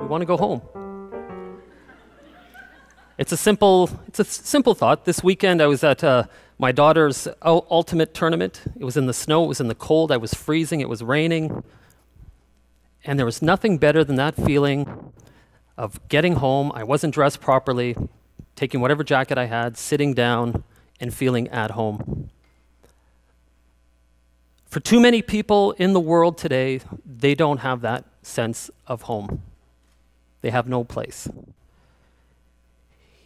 want to go home. It's a simple thought. This weekend I was at my daughter's ultimate tournament. It was in the snow, it was in the cold, I was freezing, it was raining. And there was nothing better than that feeling of getting home. I wasn't dressed properly, taking whatever jacket I had, sitting down, and feeling at home. For too many people in the world today, they don't have that sense of home. They have no place.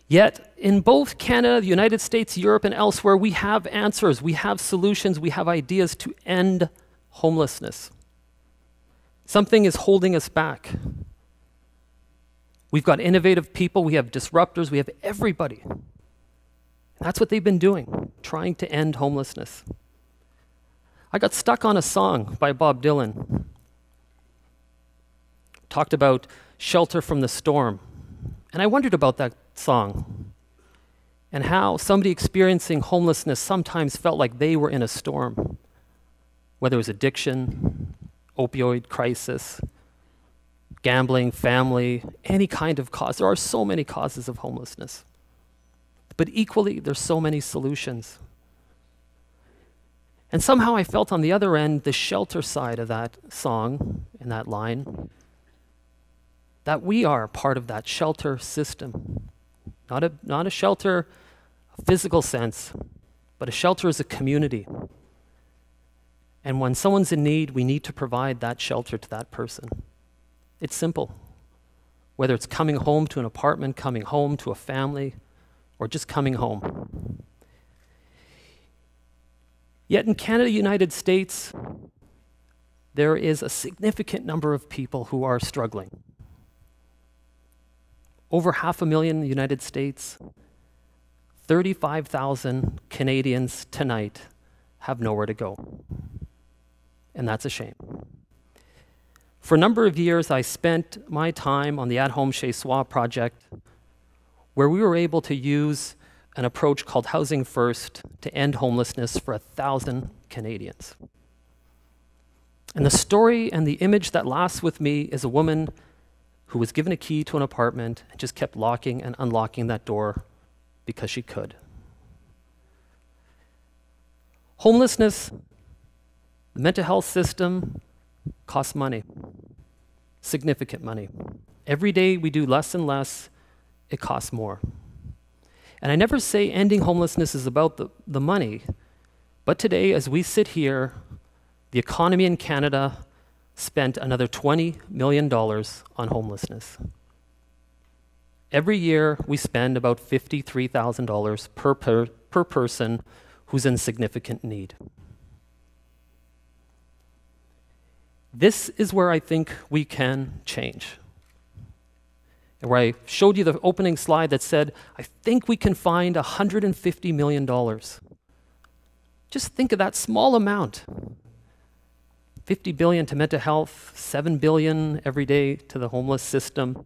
Yet, in both Canada, the United States, Europe, and elsewhere, we have answers, we have solutions, we have ideas to end homelessness. Something is holding us back. We've got innovative people, we have disruptors, we have everybody. That's what they've been doing, trying to end homelessness. I got stuck on a song by Bob Dylan. Talked about shelter from the storm. And I wondered about that song and how somebody experiencing homelessness sometimes felt like they were in a storm, whether it was addiction, opioid crisis, gambling, family, any kind of cause. There are so many causes of homelessness. But equally, there's so many solutions. And somehow I felt on the other end, the shelter side of that song and that line, that we are part of that shelter system. Not a shelter, a physical sense, but a shelter as a community. And when someone's in need, we need to provide that shelter to that person. It's simple. Whether it's coming home to an apartment, coming home to a family, or just coming home. Yet in Canada, United States, there is a significant number of people who are struggling. Over 500,000 in the United States, 35,000 Canadians tonight have nowhere to go. And that's a shame. For a number of years, I spent my time on the At Home Chez Soi project, where we were able to use an approach called Housing First to end homelessness for 1,000 Canadians. And the story and the image that lasts with me is a woman who was given a key to an apartment and just kept locking and unlocking that door because she could. Homelessness, the mental health system, costs money, significant money. Every day we do less and less, it costs more. And I never say ending homelessness is about the money, but today as we sit here, the economy in Canada spent another $20 million on homelessness. Every year we spend about $53,000 per person who's in significant need. This is where I think we can change. And where I showed you the opening slide that said, I think we can find $150 million. Just think of that small amount. $50 billion to mental health, $7 billion every day to the homeless system.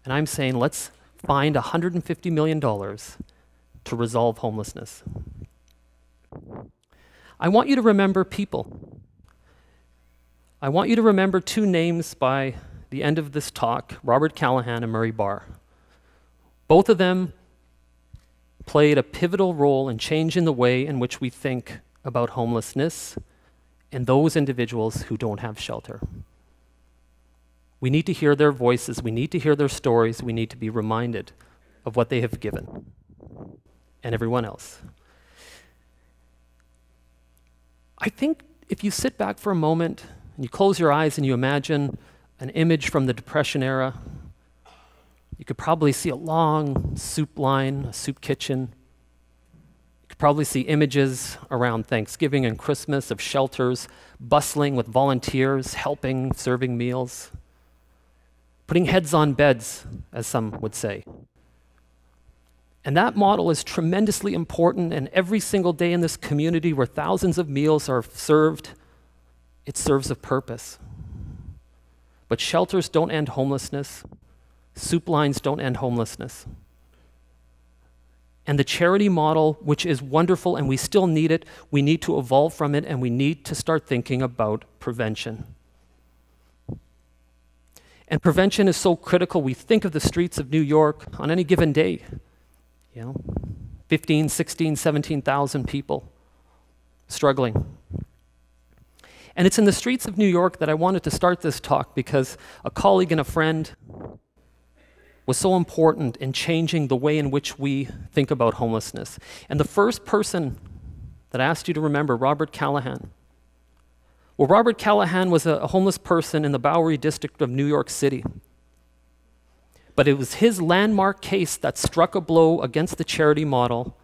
And I'm saying let's find $150 million to resolve homelessness. I want you to remember people. I want you to remember two names by the end of this talk, Robert Callaghan and Murray Barr. Both of them played a pivotal role in changing the way in which we think about homelessness and those individuals who don't have shelter. We need to hear their voices, we need to hear their stories, we need to be reminded of what they have given, and everyone else. I think if you sit back for a moment and you close your eyes and you imagine an image from the Depression era, you could probably see a long soup line, a soup kitchen. You could probably see images around Thanksgiving and Christmas of shelters bustling with volunteers, helping, serving meals, putting heads on beds, as some would say. And that model is tremendously important, and every single day in this community where thousands of meals are served, it serves a purpose. But shelters don't end homelessness. Soup lines don't end homelessness. And the charity model, which is wonderful and we still need it, we need to evolve from it and we need to start thinking about prevention. And prevention is so critical. We think of the streets of New York on any given day, 15, 16, 17,000 people struggling. And it's in the streets of New York that I wanted to start this talk because a colleague and a friend was so important in changing the way in which we think about homelessness. And the first person that I asked you to remember, Robert Callaghan. Well, Robert Callaghan was a homeless person in the Bowery district of New York City. But it was his landmark case that struck a blow against the charity model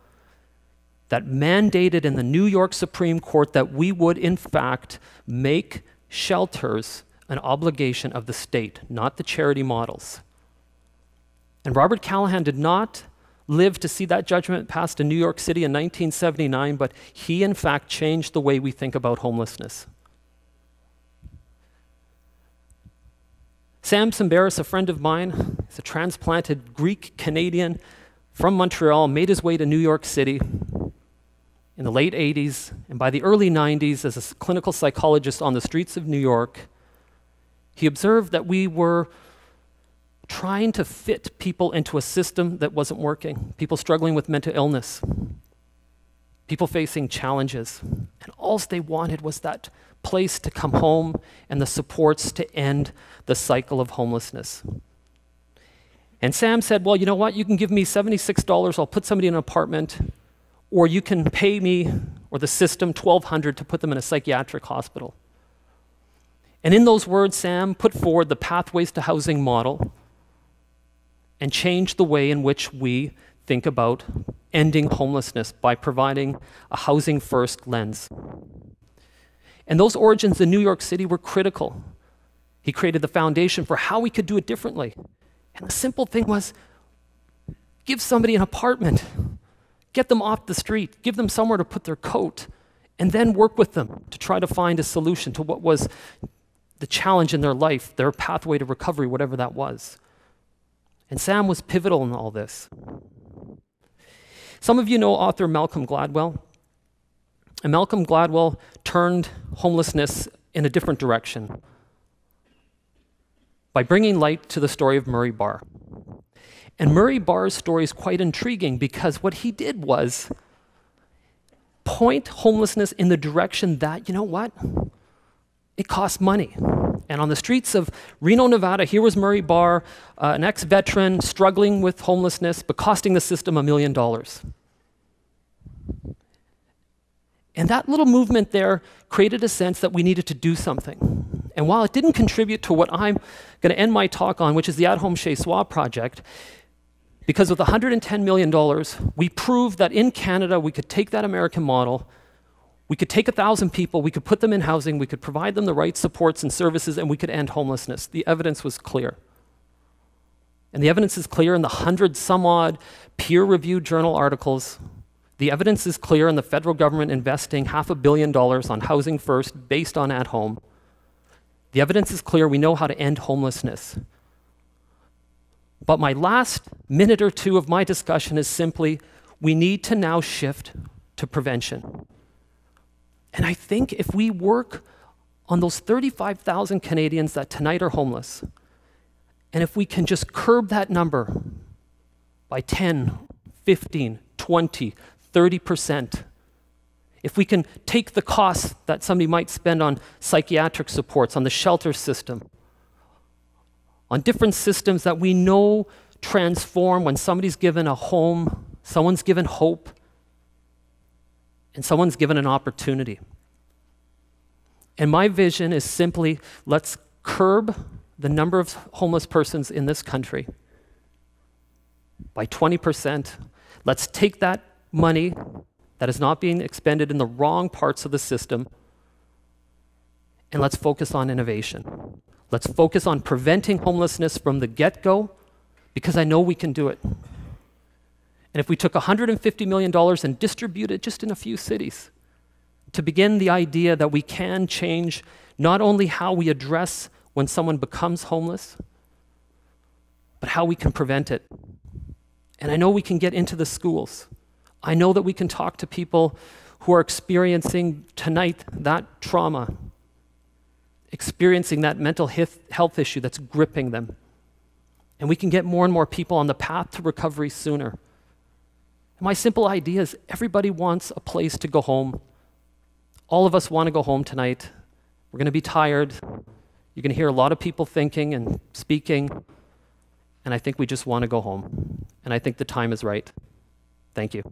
that mandated in the New York Supreme Court that we would, in fact, make shelters an obligation of the state, not the charity models. And Robert Callaghan did not live to see that judgment passed in New York City in 1979, but he, in fact, changed the way we think about homelessness. Sam Simbaris, a friend of mine, is a transplanted Greek-Canadian from Montreal, made his way to New York City in the late 80s, and by the early 90s, as a clinical psychologist on the streets of New York, he observed that we were trying to fit people into a system that wasn't working. People struggling with mental illness, people facing challenges, and all they wanted was that place to come home and the supports to end the cycle of homelessness. And Sam said, well, you know what? You can give me $76, I'll put somebody in an apartment, or you can pay me, or the system, $1,200 to put them in a psychiatric hospital. And in those words, Sam put forward the Pathways to Housing model and changed the way in which we think about ending homelessness by providing a housing-first lens. And those origins in New York City were critical. He created the foundation for how we could do it differently. And the simple thing was, give somebody an apartment, get them off the street, give them somewhere to put their coat, and then work with them to try to find a solution to what was the challenge in their life, their pathway to recovery, whatever that was. And Sam was pivotal in all this. Some of you know author Malcolm Gladwell. And Malcolm Gladwell turned homelessness in a different direction by bringing light to the story of Murray Barr. And Murray Barr's story is quite intriguing because what he did was point homelessness in the direction that, you know what? It costs money. And on the streets of Reno, Nevada, here was Murray Barr, an ex-veteran struggling with homelessness, but costing the system $1 million. And that little movement there created a sense that we needed to do something. And while it didn't contribute to what I'm going to end my talk on, which is the At Home Chez Soi project, because with $110 million, we proved that in Canada we could take that American model, we could take 1,000 people, we could put them in housing, we could provide them the right supports and services, and we could end homelessness. The evidence was clear. And the evidence is clear in the 100-some-odd peer-reviewed journal articles. The evidence is clear in the federal government investing $500 million on housing first based on At Home. The evidence is clear. We know how to end homelessness. But my last minute or two of my discussion is simply, we need to now shift to prevention. And I think if we work on those 35,000 Canadians that tonight are homeless, and if we can just curb that number by 10, 15, 20, 30%, if we can take the costs that somebody might spend on psychiatric supports, on the shelter system, on different systems that we know transform when somebody's given a home, someone's given hope, and someone's given an opportunity. And my vision is simply, let's curb the number of homeless persons in this country by 20%. Let's take that money that is not being expended in the wrong parts of the system, and let's focus on innovation. Let's focus on preventing homelessness from the get-go, because I know we can do it. And if we took $150 million and distributed it just in a few cities to begin the idea that we can change not only how we address when someone becomes homeless, but how we can prevent it. And I know we can get into the schools. I know that we can talk to people who are experiencing tonight that trauma. experiencing that mental health issue that's gripping them. And we can get more and more people on the path to recovery sooner. And my simple idea is everybody wants a place to go home. All of us want to go home tonight. We're going to be tired. You're going to hear a lot of people thinking and speaking. And I think we just want to go home. And I think the time is right. Thank you.